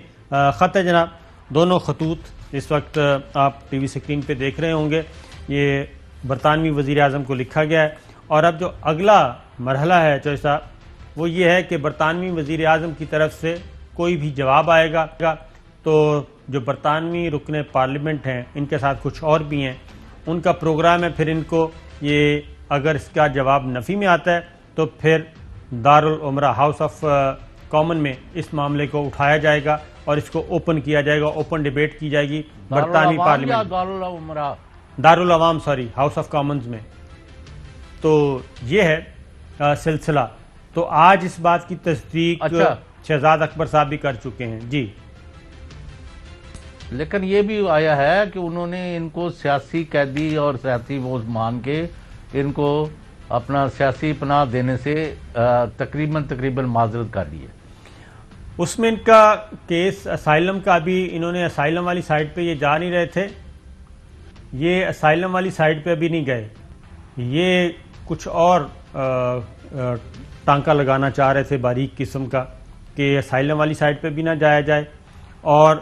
Speaker 1: خط ہے جناب، دونوں خطوط اس وقت آپ ٹی وی سکرین پہ دیکھ رہے ہوں گے، یہ برطانوی وزیر اعظم کو لکھا گیا ہے۔ اور اب جو اگلا مرحلہ ہے چوہے صاحب، وہ یہ ہے کہ برطانوی وزیر اعظم کی طرف سے کوئی بھی جواب آئے گا تو جو برطانوی رکن پارلیمنٹ ہیں، ان کے ساتھ کچھ اور بھی ہیں، ان کا پروگرام ہے، پھر ان کو یہ اگر اس کا جواب نفی میں آتا ہے تو پھر دارالعمرہ ہاؤس آف کامن میں اس معاملے کو اٹھایا جائے گا اور اس کو اوپن کیا جائے گا، اوپن ڈیبیٹ کی جائے گی برطانوی پارلیمنٹ، دارالعوام ہاؤس آف کامنز میں۔ تو یہ ہے سلسلہ۔ تو آج اس بات کی تصدیق شہزاد اکبر صاحب بھی کر چکے ہیں جی،
Speaker 2: لیکن یہ بھی آیا ہے کہ انہوں نے ان کو سیاسی قیدی اور سیاسی وہ مان کے ان کو اپنا سیاسی پناہ دینے سے تقریباً معذرت کر دی ہے۔
Speaker 1: اس میں ان کا کیس اسائلم کا، ابھی انہوں نے اسائلم والی سائٹ پہ یہ جا نہیں رہے تھے، یہ اسائلم والی سائٹ پہ ابھی نہیں گئے، یہ کچھ اور ٹانکا لگانا چاہ رہے تھے باریک قسم کا کہ اسائلم والی سائٹ پہ بھی نہ جایا جائے اور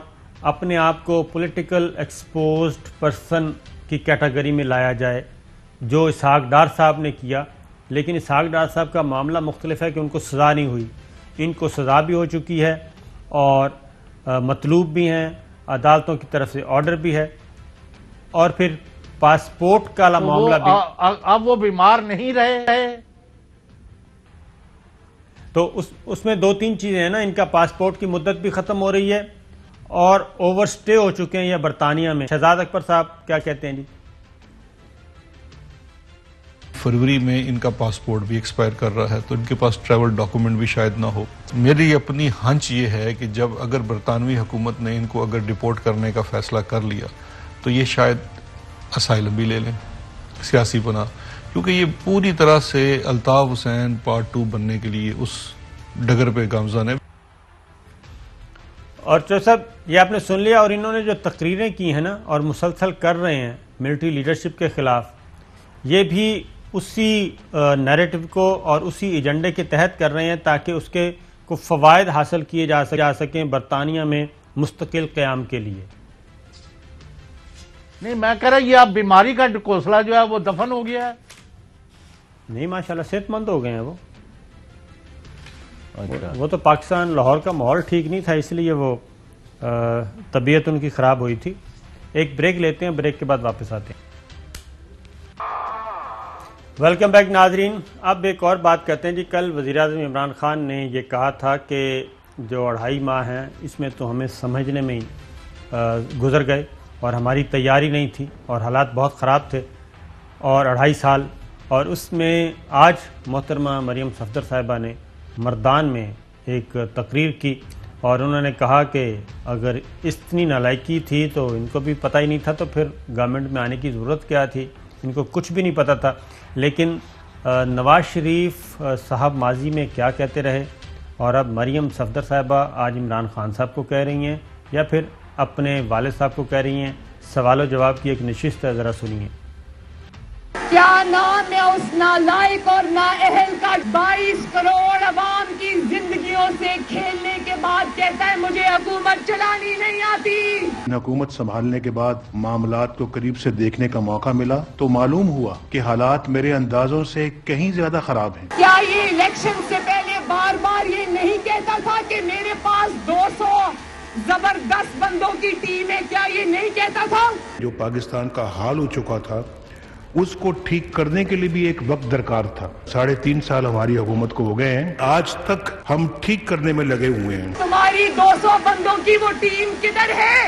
Speaker 1: اپنے آپ کو پولیٹیکل ایکسپوزڈ پرسن کی کیٹیگری میں لایا جائے، جو اسحاق ڈار صاحب نے کیا۔ لیکن اسحاق ڈار صاحب کا معاملہ مختلف ہے کہ ان کو سزا نہیں ہوئی، ان کو سزا بھی ہو چکی ہے اور مطلوب بھی ہیں، عدالتوں کی طرف سے آرڈر بھی ہے، اور پھر پاسپورٹ کا معاملہ بھی۔
Speaker 2: اب وہ بیمار نہیں رہے
Speaker 1: تو اس میں 2-3 چیزیں ہیں نا، ان کا پاسپورٹ کی مدت بھی ختم ہو رہی ہے اور اوور سٹے ہو چکے ہیں یہ برطانیہ میں۔ شہزاد اکبر صاحب کیا کہتے ہیں جی؟
Speaker 11: فروری میں ان کا پاسپورٹ بھی ایکسپائر کر رہا ہے، تو ان کے پاس ٹریول ڈاکومنٹ بھی شاید نہ ہو۔ میری اپنی ہنچ یہ ہے کہ جب اگر برطانوی حکومت نے ان کو اگر ڈپورٹ کرنے کا فیصلہ کر لیا تو یہ شاید اسائلم بھی لے لیں، سیاسی پناہ، کیونکہ یہ پوری طرح سے الطاف حسین پارٹ 2 بننے کے لیے اس ڈگر پہ گامزن ہے۔
Speaker 1: اور چو صاحب یہ آپ نے سن لیا، اور انہوں نے جو تقریریں کی ہیں نا اور مسلسل کر رہے ہیں ملٹری لیڈرشپ کے خلاف، یہ بھی اسی نیریٹو کو اور اسی ایجنڈے کے تحت کر رہے ہیں تاکہ اس کے کو فوائد حاصل کیے جا سکیں برطانیہ میں مستقل قیام کے لیے۔
Speaker 2: نہیں، میں کہہ رہا یہ اب بیماری کا کوسلا جو ہے وہ دفن ہو گیا ہے؟
Speaker 1: نہیں، ماشاءاللہ صحت مند ہو گئے ہیں وہ تو پاکستان لاہور کا ماحول ٹھیک نہیں تھا، اس لیے وہ طبیعت ان کی خراب ہوئی تھی۔ ایک بریک لیتے ہیں، بریک کے بعد واپس آتے ہیں۔ ویلکم بیک ناظرین، اب ایک اور بات کرتے ہیں جی۔ کل وزیراعظم عمران خان نے یہ کہا تھا کہ جو 2.5 ماہ ہیں اس میں تو ہمیں سمجھنے میں ہی گزر گئے اور ہماری تیاری نہیں تھی اور حالات بہت خراب تھے، اور 2.5 سال، اور اس میں آج محترمہ مریم صفدر صاحبہ نے مردان میں ایک تقریر کی اور انہوں نے کہا کہ اگر اتنی نالائکی تھی تو ان کو بھی پتہ ہی نہیں تھا، تو پھر گورنمنٹ میں آنے کی ضرورت کیا تھی، ان کو کچھ بھی نہیں پتہ تھا۔ لیکن نواز شریف صاحب ماضی میں کیا کہتے رہے، اور اب مریم صفدر صاحبہ آج عمران خان صاحب کو کہہ رہی ہیں یا پھر اپنے والد صاحب کو کہہ رہی ہیں، سوال و جواب کی ایک نشست ہے، ذرا سنیے۔
Speaker 5: کیا نام ہے اس نالائق اور نااہل کا 22 کروڑ عوام کی زندگیوں سے کھیلنے کے بعد کہتا ہے مجھے حکومت چلانی نہیں آتی؟
Speaker 14: حکومت سنبھالنے کے بعد معاملات کو قریب سے دیکھنے کا موقع ملا تو معلوم ہوا کہ حالات میرے اندازوں سے کہیں زیادہ خراب ہیں۔
Speaker 5: کیا یہ الیکشن سے پہلے بار بار یہ نہیں کہتا تھا کہ میرے پاس 200 زبردست بندوں کی ٹیم ہے؟ کیا یہ نہیں کہتا تھا؟
Speaker 14: جو پاکستان کا حال ہو چکا تھا اس کو ٹھیک کرنے کے لیے بھی ایک وقت درکار تھا۔ 3.5 سال ہماری حکومت کو ہو گئے ہیں، آج تک ہم ٹھیک کرنے میں لگے ہوئے ہیں۔
Speaker 5: تمہاری 200 بندوں کی وہ ٹیم کدھر ہے؟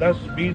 Speaker 14: 10-20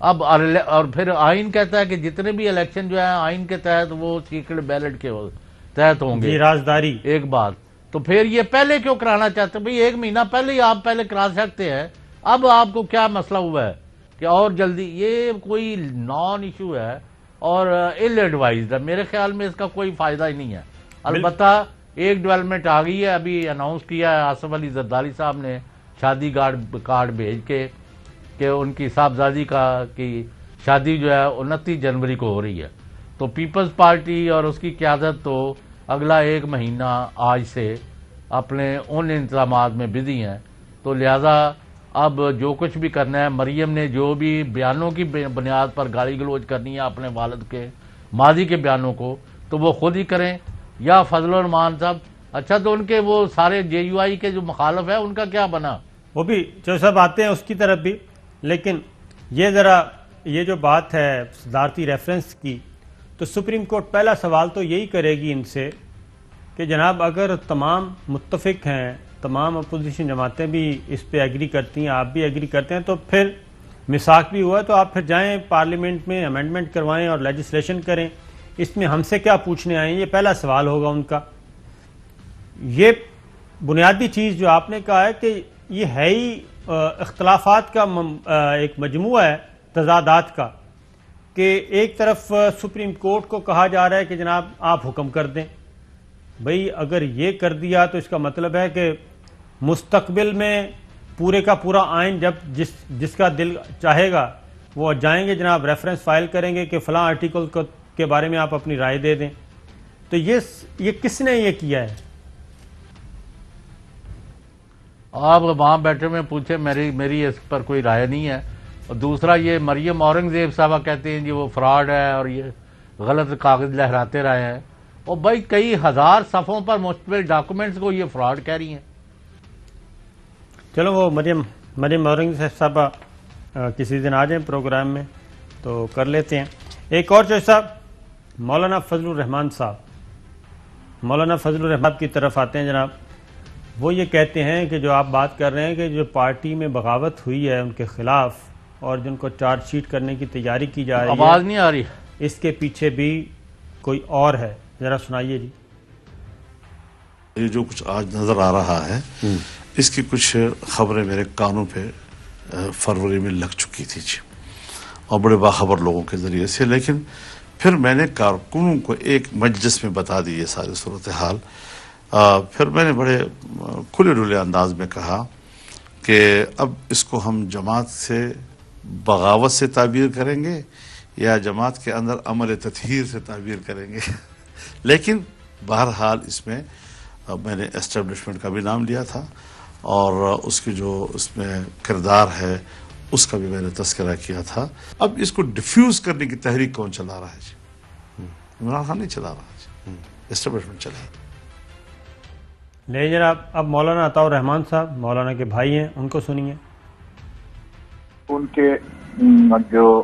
Speaker 2: اب اور پھر آئین کہتا ہے کہ جتنے بھی الیکشن جو ہے آئین کے تحت وہ سیکرٹ بیلٹ کے تحت ہوں گے،
Speaker 1: رازداری
Speaker 2: ایک بات. تو پھر یہ پہلے کیوں کرانا چاہتے ہیں؟ بھئی 1 مہینہ پہلے ہی آپ پہلے کرا سکتے ہیں. اب آپ کو کیا مسئلہ ہوا ہے کہ اور جلدی؟ یہ کوئی نان ایشو ہے اور ill advised ہے. میرے خیال میں اس کا کوئی فائدہ ہی نہیں ہے. البتہ ایک ڈیولپمنٹ آ گئی ہے، ابھی اناؤنس کیا ہے آصف علی زرداری صاحب نے شادی کارڈ بھیج کے کہ ان کی صاحبزادی کی شادی جو ہے 29 جنوری کو ہو رہی ہے. تو پیپلز پارٹی اور اس کی قیادت تو اگلا 1 مہینہ آج سے اپنے ان انتظامات میں بزی ہیں. تو لہذا اب جو کچھ بھی کرنا ہے، مریم نے جو بھی بیانوں کی بنیاد پر گالی گلوچ کرنی ہے اپنے والد کے ماضی کے بیانوں کو، تو وہ خود ہی کریں یا فضل الرحمان صاحب. اچھا تو ان کے وہ سارے JUI کے جو مخالف ہیں ان کا کیا بنا؟
Speaker 1: وہ بھی جو سب آتے ہیں اس کی طرف بھی. لیکن یہ جو بات ہے صدارتی ریفرنس کی، تو سپریم کورٹ پہلا سوال تو یہی کرے گی ان سے کہ جناب اگر تمام متفق ہیں، تمام اپوزیشن جماعتیں بھی اس پہ ایگری کرتی ہیں، آپ بھی ایگری کرتے ہیں، تو پھر میثاق بھی ہوا ہے تو آپ پھر جائیں پارلیمنٹ میں امینڈمنٹ کروائیں اور لیجسلیشن کریں. اس میں ہم سے کیا پوچھنے آئیں؟ یہ پہلا سوال ہوگا ان کا. یہ بنیادی چیز جو آپ نے کہا ہے کہ یہ ہے ہی اختلافات کا ایک مجموعہ ہے، تضادات کا، کہ ایک طرف سپریم کورٹ کو کہا جا رہا ہے کہ جناب آپ حکم کر دیں. بھئی اگر یہ کر دیا تو اس کا مطلب ہے کہ مستقبل میں پورے کا پورا آئین جب جس کا دل چاہے گا وہ جائیں گے جناب ریفرنس فائل کریں گے کہ فلاں آرٹیکل کے بارے میں آپ اپنی رائے دے دیں. تو یہ کس نے یہ کیا ہے؟
Speaker 2: آپ وہاں بیٹھے میں پوچھیں، میری اس پر کوئی رائے نہیں ہے. اور دوسرا یہ مریم اورنگزیب صاحبہ کہتے ہیں جی وہ فراڈ ہے اور یہ غلط کاغذ لہراتے رہے ہیں. اور بھائی کئی ہزار صفحوں پر مشتمل ڈاکومنٹس کو یہ فراڈ کہہ رہی ہیں.
Speaker 1: چلو وہ مریم اورنگزیب صاحبہ کسی دن آ جائیں پروگرام میں تو کر لیتے ہیں. ایک اور جو صاحب مولانا فضل الرحمان صاحب، مولانا فضل الرحمان کی طرف آتے ہیں جناب. وہ یہ کہتے ہیں کہ جو آپ بات کر رہے ہیں کہ جو پارٹی میں بغاوت ہوئی ہے ان کے خلاف اور جن کو چارج شیٹ کرنے کی تیاری کی جا رہی ہے،
Speaker 2: آواز نہیں آ رہی،
Speaker 1: اس کے پیچھے بھی کوئی اور ہے. ذرا سنائیے جی.
Speaker 3: یہ جو کچھ آج نظر آ رہا ہے اس کی کچھ خبریں میرے کانوں پہ فروری میں لگ چکی تھی جی، اور بڑے باخبر لوگوں کے ذریعے سے. لیکن پھر میں نے کارکنوں کو ایک مجلس میں بتا دی یہ ساری صورتحال. پھر میں نے بڑے کھلے ڈھلے انداز میں کہا کہ اب اس کو ہم جماعت سے بغاوت سے تعبیر کریں گے یا جماعت کے اندر عمل تطہیر سے تعبیر کریں گے. لیکن بہرحال اس میں میں نے اسٹیبلشمنٹ کا بھی نام لیا تھا اور اس کی جو اس میں کردار ہے اس کا بھی میں نے تذکرہ کیا تھا. اب اس کو ڈیفیوز کرنے کی تحریک کون چلا رہا ہے جی؟ عمران خان نہیں چلا رہا جی، اسٹیبلشمنٹ چلا رہا.
Speaker 1: نہیں جناب، اب مولانا عطاء الرحمان صاحب مولانا کے بھائی ہیں، ان کو سنیے.
Speaker 6: ان کے جو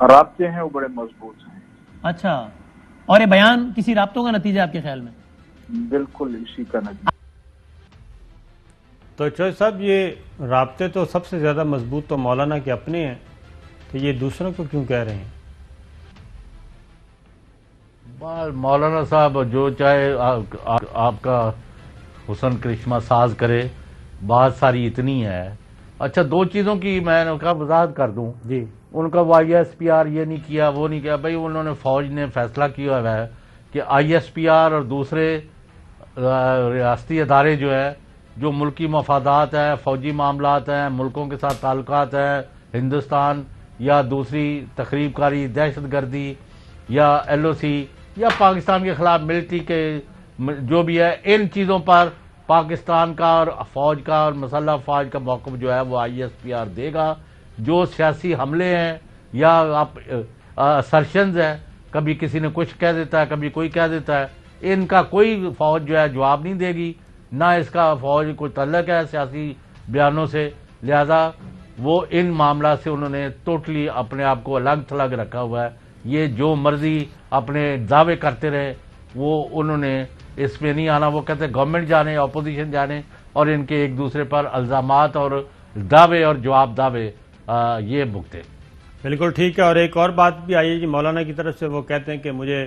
Speaker 6: رابطے ہیں وہ بڑے مضبوط ہیں.
Speaker 7: اچھا، اور یہ بیان کسی رابطوں کا نتیجہ آپ کے خیال میں؟
Speaker 6: بالکل اسی کا نتیجہ.
Speaker 1: تو چوہے صاحب یہ رابطے تو سب سے زیادہ مضبوط تو مولانا کے اپنے ہیں، تو یہ دوسروں کو کیوں کہہ رہے ہیں؟
Speaker 2: مولانا صاحب جو چاہے آپ کا حسن کرشمہ ساز کرے، بات ساری اتنی ہے. اچھا، 2 چیزوں کی میں نے کہا وضاحت کر دوں
Speaker 1: جی.
Speaker 2: ان کا ISPR یہ نہیں کیا، وہ نہیں کیا. بھائی انہوں نے فوج نے فیصلہ کیا ہوا ہے کہ ISPR اور دوسرے ریاستی ادارے جو ہے جو ملکی مفادات ہیں، فوجی معاملات ہیں، ملکوں کے ساتھ تعلقات ہیں، ہندوستان یا دوسری تخریب کاری، دہشت گردی یا LOC یا پاکستان کے خلاف ملٹری کے جو بھی ہے، ان چیزوں پر پاکستان کا اور فوج کا اور مسلح افواج کا موقف جو ہے وہ ISPR دے گا. جو سیاسی حملے ہیں یا اسرشنز ہیں، کبھی کسی نے کچھ کہہ دیتا ہے، کبھی کوئی کہہ دیتا ہے، ان کا کوئی فوج جو ہے جواب نہیں دے گی، نہ اس کا فوج کوئی تعلق ہے سیاسی بیانوں سے. لہذا وہ ان معاملات سے انہوں نے ٹوٹلی اپنے آپ کو الگ تھلگ رکھا ہوا ہے. یہ جو مرضی اپنے دعوے کرتے رہے وہ انہوں نے اس میں نہیں آنا. وہ کہتے ہیں گورنمنٹ جانے، اپوزیشن جانے، اور ان کے ایک دوسرے پر الزامات اور دعوے اور جواب دعوے یہ بھگتے.
Speaker 1: بالکل ٹھیک ہے. اور ایک اور بات بھی آئی ہے جی مولانا کی طرف سے, وہ کہتے ہیں کہ مجھے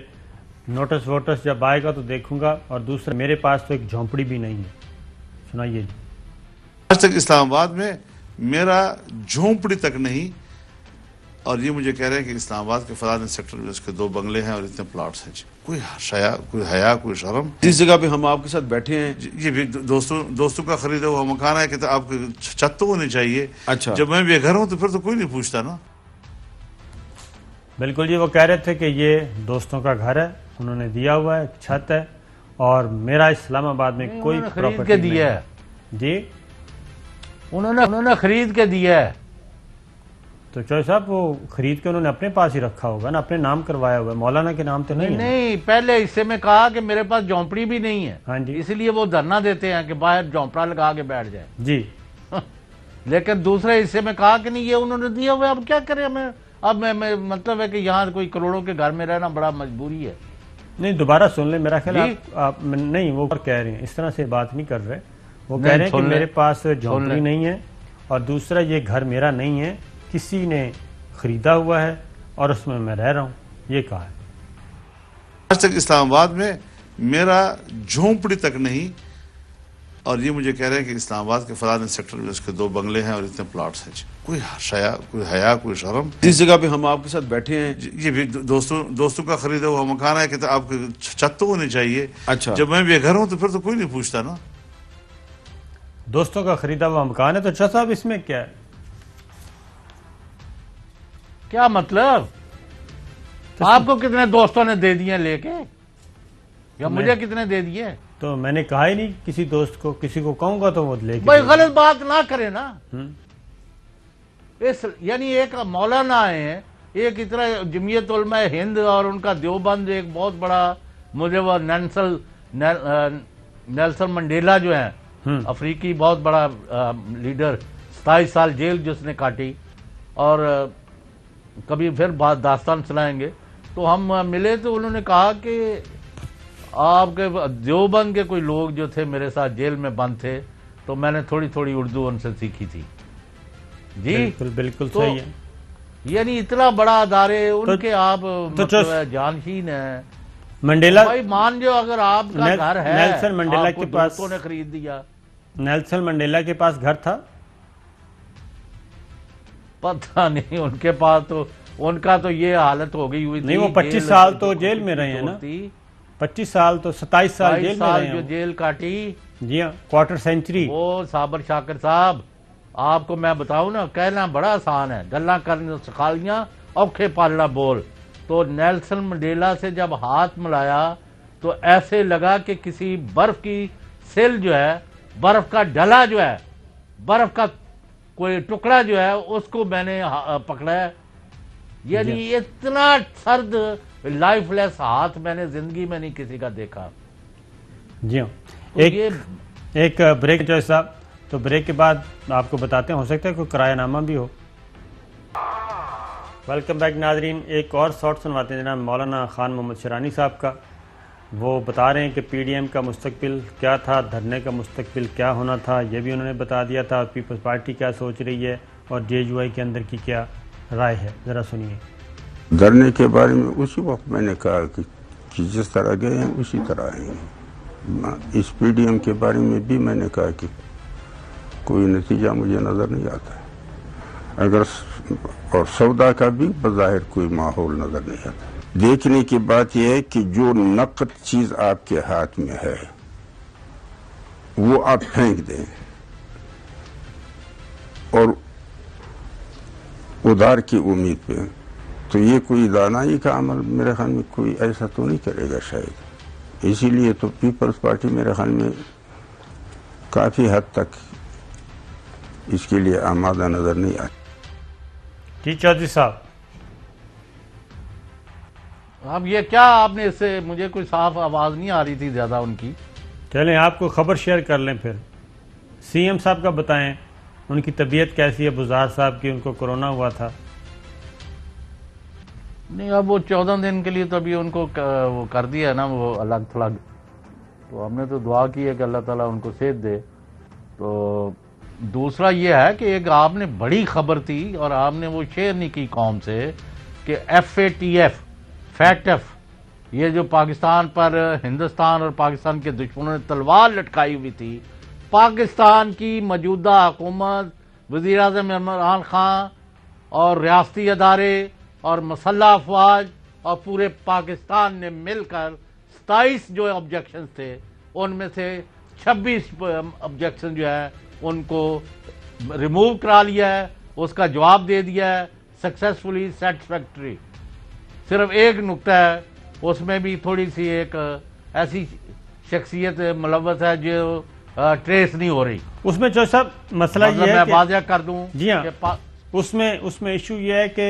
Speaker 1: نوٹس ووٹس جب آئے گا تو دیکھوں گا, اور دوسرا میرے پاس تو ایک جھونپڑی بھی نہیں ہے. سنائیے جی.
Speaker 3: آج تک اسلام آباد میں میرا جھونپڑی تک نہیں, اور یہ مجھے کہہ رہے ہیں کہ اسلام آباد کے فلان سیکٹر میں اس کے 2 بنگلے ہیں اور اتنے پلاٹس ہیں. جی کوئی حیا کوئی شرم.
Speaker 15: جس جگہ پہ ہم آپ کے ساتھ بیٹھے ہیں
Speaker 3: یہ بھی دوستوں کا خریدا ہوا مکان ہے کہ آپ چھت تو ہونی چاہیے.
Speaker 15: اچھا,
Speaker 3: جب میں بے گھر ہوں تو پھر تو کوئی نہیں پوچھتا نا.
Speaker 1: بالکل جی, وہ کہہ رہے تھے کہ یہ دوستوں کا گھر ہے, انہوں نے دیا ہوا ہے, چھت ہے, اور میرا اسلام آباد میں کوئی پراپرٹی نہیں ہے. جی
Speaker 2: انہوں نے خرید کے دیا ہے.
Speaker 1: تو چوہے صاحب وہ خرید کے انہوں نے اپنے پاس ہی رکھا ہوگا نا, اپنے نام کروایا ہوا ہے, مولانا کے نام تو نہیں ہے.
Speaker 2: نہیں, پہلے حصے میں کہا کہ میرے پاس جھونپڑی بھی نہیں ہے.
Speaker 1: ہاں جی,
Speaker 2: اس لیے وہ دھرنا دیتے ہیں کہ باہر جھونپڑا لگا کے بیٹھ جائے.
Speaker 1: جی
Speaker 2: لیکن دوسرے حصے میں کہا کہ نہیں, یہ انہوں نے دیا ہوا ہے, اب کیا کریں ہمیں. اب میں مطلب ہے کہ یہاں کوئی کروڑوں کے گھر میں رہنا بڑا مجبوری ہے.
Speaker 1: نہیں, دوبارہ سن لیں, میرا خیال آپ نہیں, وہ کہہ رہے ہیں, اس طرح سے بات نہیں کر رہے. وہ کہہ رہے ہیں کہ میرے پاس جھونپڑی نہیں ہے, اور دوسرا یہ گھر میرا نہیں ہے, کسی نے خریدا ہوا ہے اور اس میں رہ رہا ہوں, یہ کہا ہے.
Speaker 3: آج تک اسلام آباد میں میرا جھونپڑی تک نہیں, اور یہ مجھے کہہ رہے ہیں کہ اسلام آباد کے فلان سیکٹر میں اس کے 2 بنگلے ہیں اور اتنے پلاٹس ہیں. جی کوئی حیا کوئی شرم.
Speaker 15: جس جگہ پہ ہم آپ کے ساتھ بیٹھے ہیں
Speaker 3: یہ بھی دوستوں کا خریدا ہوا مکان ہے کہ آپ چھت تو ہونی چاہیے.
Speaker 15: اچھا,
Speaker 3: جب میں بے گھر ہوں تو پھر تو کوئی نہیں پوچھتا نا.
Speaker 1: دوستوں کا خریدا ہوا مکان ہے, تو اچھا صاحب اس میں کیا ہے,
Speaker 2: کیا مطلب؟ آپ کو کتنے دوستوں نے دے دیے لے کے, یا مجھے کتنے دے دیے؟
Speaker 1: تو میں نے کہا ہی نہیں کسی دوست کو, کسی کو کہوں گا تو وہ لے کے.
Speaker 2: بھائی غلط بات نہ کرے نا. یعنی ایک مولانا آئے ہیں, ایک اتنا جمعیت علماء ہند اور ان کا دیوبند, ایک بہت بڑا, مجھے وہ نیلسن منڈیلا جو ہیں, افریقی بہت بڑا لیڈر, 27 سال جیل جس نے کاٹی, اور کبھی پھر بات داستان سنائیں گے. تو ہم ملے تو انہوں نے کہا کہ آپ کے دیوبند کے کوئی لوگ جو تھے میرے ساتھ جیل میں بند تھے, تو میں نے تھوڑی تھوڑی اردو ان سے سیکھی تھی. جی
Speaker 1: بالکل صحیح ہے.
Speaker 2: یعنی اتنا بڑا ادارے ان کے آپ جانشین ہیں.
Speaker 1: منڈیلا
Speaker 2: بھائی مان جو اگر آپ کا گھر ہے,
Speaker 1: نیلسن منڈیلا کے پاس
Speaker 2: دوستوں نے خرید دیا.
Speaker 1: نیلسن منڈیلا کے پاس گھر تھا,
Speaker 2: پتہ نہیں, ان کے پاس تو ان کا تو یہ حالت ہو گئی ہوئی تھی.
Speaker 1: نہیں, وہ 25 سال تو جیل میں رہے ہیں نا, 25 سال تو 27 سال جیل میں رہے ہیں.
Speaker 2: جو جیل کاٹی,
Speaker 1: جی ہاں, کوارٹر سینچری.
Speaker 2: وہ صابر شاکر صاحب, آپ کو میں بتاؤں نا, کہنا بڑا آسان ہے, گلاں کرنے سکھالیاں, اوکھے پالنا بول. تو نیلسن منڈیلا سے جب ہاتھ ملایا تو ایسے لگا کہ کسی برف کی سیل جو ہے, برف کا ڈلا جو ہے, برف کا کوئی ٹکڑا جو ہے, اس کو میں نے پکڑا ہے. یعنی اتنا سرد لائف لیس ہاتھ میں نے زندگی میں نہیں کسی کا دیکھا.
Speaker 1: جی ہاں, ایک بریک جو صاحب, تو بریک کے بعد آپ کو بتاتے ہیں, ہو سکتا ہے کوئی کرایہ نامہ بھی ہو. ویلکم بیک ناظرین. ایک اور شارٹ سنواتے ہیں جناب مولانا خان محمد شرانی صاحب کا. وہ بتا رہے ہیں کہ پی ڈی ایم کا مستقبل کیا تھا, دھرنے کا مستقبل کیا ہونا تھا, یہ بھی انہوں نے بتا دیا تھا. پیپلز پارٹی کیا سوچ رہی ہے, اور جے یو آئی کے اندر کی کیا رائے ہے, ذرا سنیے.
Speaker 16: دھرنے کے بارے میں اسی وقت میں نے کہا کہ جس طرح گئے ہیں اسی طرح آئیں گے. اس پی ڈی ایم کے بارے میں بھی میں نے کہا کہ کوئی نتیجہ مجھے نظر نہیں آتا ہے, اگر اور سودا کا بھی بظاہر کوئی ماحول نظر نہیں آتا. دیکھنے کی بات یہ ہے کہ جو نقد چیز آپ کے ہاتھ میں ہے وہ آپ پھینک دیں اور ادھار کی امید پہ, تو یہ کوئی دانائی کا عمل میرے خیال میں کوئی ایسا تو نہیں کرے گا شاید. اسی لیے تو پیپلز پارٹی میرے خیال میں کافی حد تک اس کے لیے آمادہ نظر نہیں آتی.
Speaker 1: جی چودھری صاحب,
Speaker 2: اب یہ کیا آپ نے اس سے, مجھے کوئی صاف آواز نہیں آ رہی تھی زیادہ ان کی.
Speaker 1: چلیں آپ کو خبر شیئر کر لیں. پھر سی ایم صاحب کا بتائیں, ان کی طبیعت کیسی ہے, بزار صاحب کی, ان کو کورونا ہوا تھا.
Speaker 2: نہیں, اب وہ 14 دن کے لیے تو ابھی ان کو وہ کر دیا ہے نا, وہ الگ تھلگ. تو ہم نے تو دعا کی ہے کہ اللہ تعالیٰ ان کو صحت دے. تو دوسرا یہ ہے کہ ایک آپ نے بڑی خبر تھی اور آپ نے وہ شیئر نہیں کی قوم سے کہ FATF FATF یہ جو پاکستان پر ہندوستان اور پاکستان کے دشمنوں نے تلوار لٹکائی ہوئی تھی، پاکستان کی موجودہ حکومت، وزیر اعظم عمران خان اور ریاستی ادارے اور مسلح افواج اور پورے پاکستان نے مل کر 27 جو آبجیکشنز تھے ان میں سے 26 آبجیکشن جو ہے ان کو ریموو کرا لیا ہے، اس کا جواب دے دیا ہے سکسیسفلی سیٹسفیکٹری۔ صرف ایک نکتہ ہے اس میں بھی تھوڑی سی ایک ایسی شخصیت ملوث ہے جو ٹریس نہیں ہو رہی۔
Speaker 1: اس میں جو صاحب مسئلہ یہ ہے
Speaker 2: میں
Speaker 1: کہ
Speaker 2: واضح کر دوں،
Speaker 1: جی ہاں، اس میں ایشو یہ ہے کہ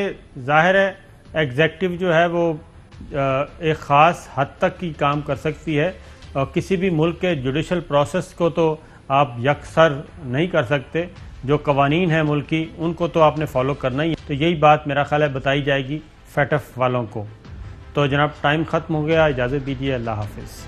Speaker 1: ظاہر ہے ایگزیکٹو جو ہے وہ ایک خاص حد تک ہی کام کر سکتی ہے، اور کسی بھی ملک کے جوڈیشل پروسیس کو تو آپ یکسر نہیں کر سکتے، جو قوانین ہیں ملکی ان کو تو آپ نے فالو کرنا ہی ہے۔ تو یہی بات میرا خیال ہے بتائی جائے گی FATF والوں کو۔ تو جناب ٹائم ختم ہو گیا، اجازت دیجیے، اللہ حافظ۔